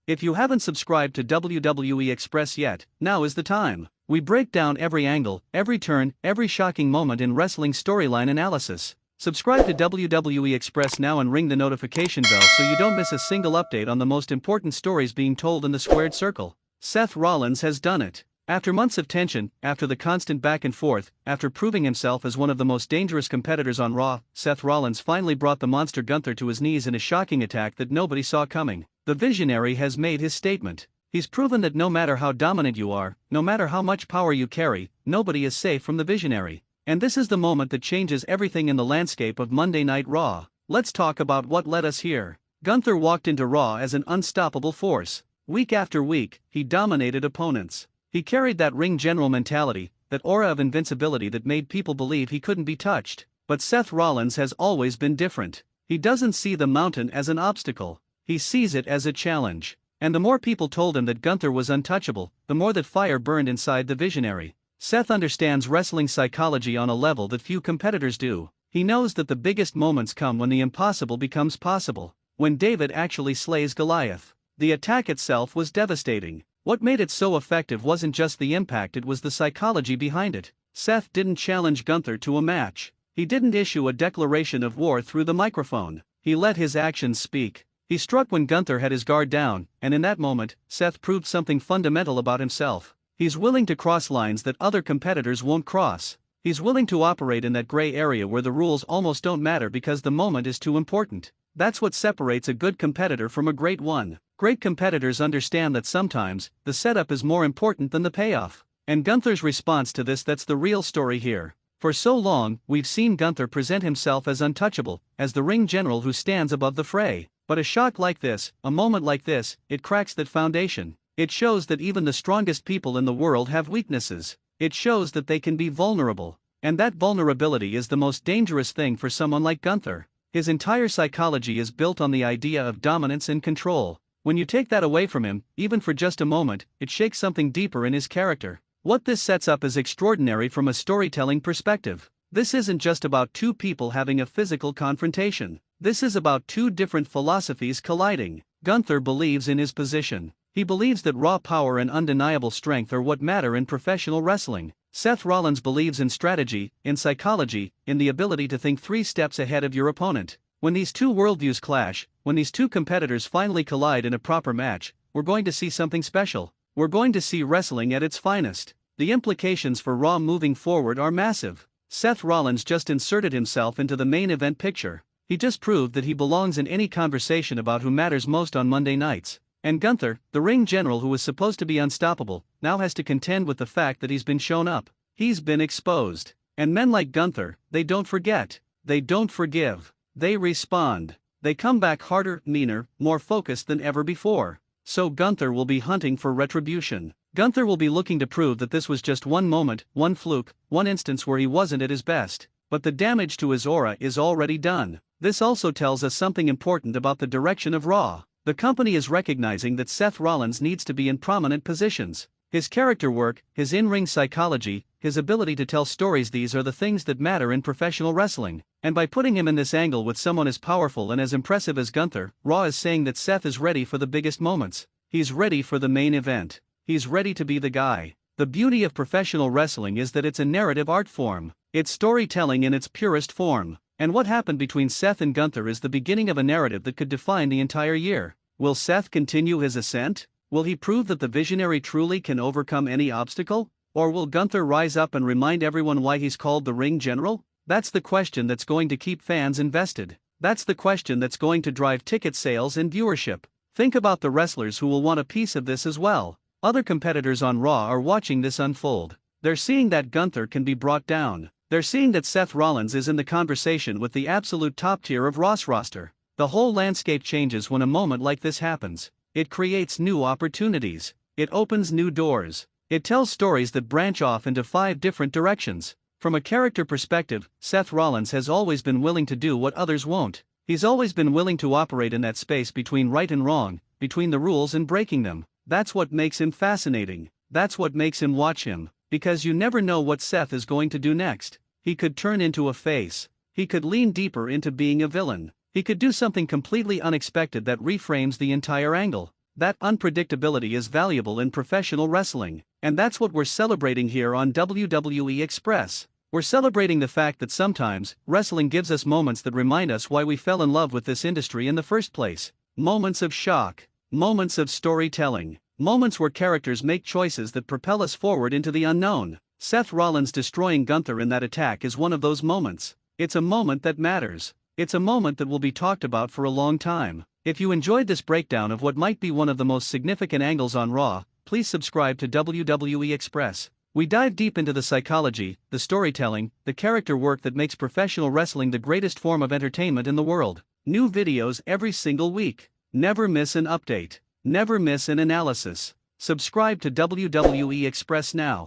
If you haven't subscribed to WWE Express yet, now is the time. We break down every angle, every turn, every shocking moment in wrestling storyline analysis. Subscribe to WWE Express now and ring the notification bell so you don't miss a single update on the most important stories being told in the squared circle. Seth Rollins has done it. After months of tension, after the constant back and forth, after proving himself as one of the most dangerous competitors on Raw, Seth Rollins finally brought the monster Gunther to his knees in a shocking attack that nobody saw coming. The visionary has made his statement. He's proven that no matter how dominant you are, no matter how much power you carry, nobody is safe from the visionary. And this is the moment that changes everything in the landscape of Monday Night Raw. Let's talk about what led us here. Gunther walked into Raw as an unstoppable force. Week after week, he dominated opponents. He carried that ring general mentality, that aura of invincibility that made people believe he couldn't be touched. But Seth Rollins has always been different. He doesn't see the mountain as an obstacle. He sees it as a challenge. And the more people told him that Gunther was untouchable, the more that fire burned inside the visionary. Seth understands wrestling psychology on a level that few competitors do. He knows that the biggest moments come when the impossible becomes possible. When David actually slays Goliath. The attack itself was devastating. What made it so effective wasn't just the impact, it was the psychology behind it. Seth didn't challenge Gunther to a match. He didn't issue a declaration of war through the microphone. He let his actions speak. He struck when Gunther had his guard down, and in that moment, Seth proved something fundamental about himself. He's willing to cross lines that other competitors won't cross. He's willing to operate in that gray area where the rules almost don't matter because the moment is too important. That's what separates a good competitor from a great one. Great competitors understand that sometimes, the setup is more important than the payoff. And Gunther's response to this, that's the real story here. For so long, we've seen Gunther present himself as untouchable, as the ring general who stands above the fray. But a shock like this, a moment like this, it cracks that foundation. It shows that even the strongest people in the world have weaknesses. It shows that they can be vulnerable. And that vulnerability is the most dangerous thing for someone like Gunther. His entire psychology is built on the idea of dominance and control. When you take that away from him, even for just a moment, it shakes something deeper in his character. What this sets up is extraordinary from a storytelling perspective. This isn't just about two people having a physical confrontation. This is about two different philosophies colliding. Gunther believes in his position. He believes that raw power and undeniable strength are what matter in professional wrestling. Seth Rollins believes in strategy, in psychology, in the ability to think 3 steps ahead of your opponent. When these two worldviews clash, when these two competitors finally collide in a proper match, we're going to see something special. We're going to see wrestling at its finest. The implications for Raw moving forward are massive. Seth Rollins just inserted himself into the main event picture. He just proved that he belongs in any conversation about who matters most on Monday nights. And Gunther, the ring general who was supposed to be unstoppable, now has to contend with the fact that he's been shown up. He's been exposed. And men like Gunther, they don't forget. They don't forgive. They respond. They come back harder, meaner, more focused than ever before. So Gunther will be hunting for retribution. Gunther will be looking to prove that this was just one moment, one fluke, one instance where he wasn't at his best. But the damage to his aura is already done. This also tells us something important about the direction of Raw. The company is recognizing that Seth Rollins needs to be in prominent positions. His character work, his in-ring psychology, his ability to tell stories, these are the things that matter in professional wrestling. And by putting him in this angle with someone as powerful and as impressive as Gunther, Raw is saying that Seth is ready for the biggest moments. He's ready for the main event. He's ready to be the guy. The beauty of professional wrestling is that it's a narrative art form. It's storytelling in its purest form. And what happened between Seth and Gunther is the beginning of a narrative that could define the entire year. Will Seth continue his ascent? Will he prove that the visionary truly can overcome any obstacle? Or will Gunther rise up and remind everyone why he's called the ring general? That's the question that's going to keep fans invested. That's the question that's going to drive ticket sales and viewership. Think about the wrestlers who will want a piece of this as well. Other competitors on Raw are watching this unfold. They're seeing that Gunther can be brought down. They're seeing that Seth Rollins is in the conversation with the absolute top tier of Raw's roster. The whole landscape changes when a moment like this happens. It creates new opportunities. It opens new doors. It tells stories that branch off into 5 different directions. From a character perspective, Seth Rollins has always been willing to do what others won't. He's always been willing to operate in that space between right and wrong, between the rules and breaking them. That's what makes him fascinating. That's what makes him watch him. Because you never know what Seth is going to do next. He could turn into a face. He could lean deeper into being a villain. He could do something completely unexpected that reframes the entire angle. That unpredictability is valuable in professional wrestling, and that's what we're celebrating here on WWE Express. We're celebrating the fact that sometimes, wrestling gives us moments that remind us why we fell in love with this industry in the first place. Moments of shock, moments of storytelling, moments where characters make choices that propel us forward into the unknown. Seth Rollins destroying Gunther in that attack is one of those moments. It's a moment that matters. It's a moment that will be talked about for a long time. If you enjoyed this breakdown of what might be one of the most significant angles on Raw, please subscribe to WWE Express. We dive deep into the psychology, the storytelling, the character work that makes professional wrestling the greatest form of entertainment in the world. New videos every single week. Never miss an update. Never miss an analysis. Subscribe to WWE Express now.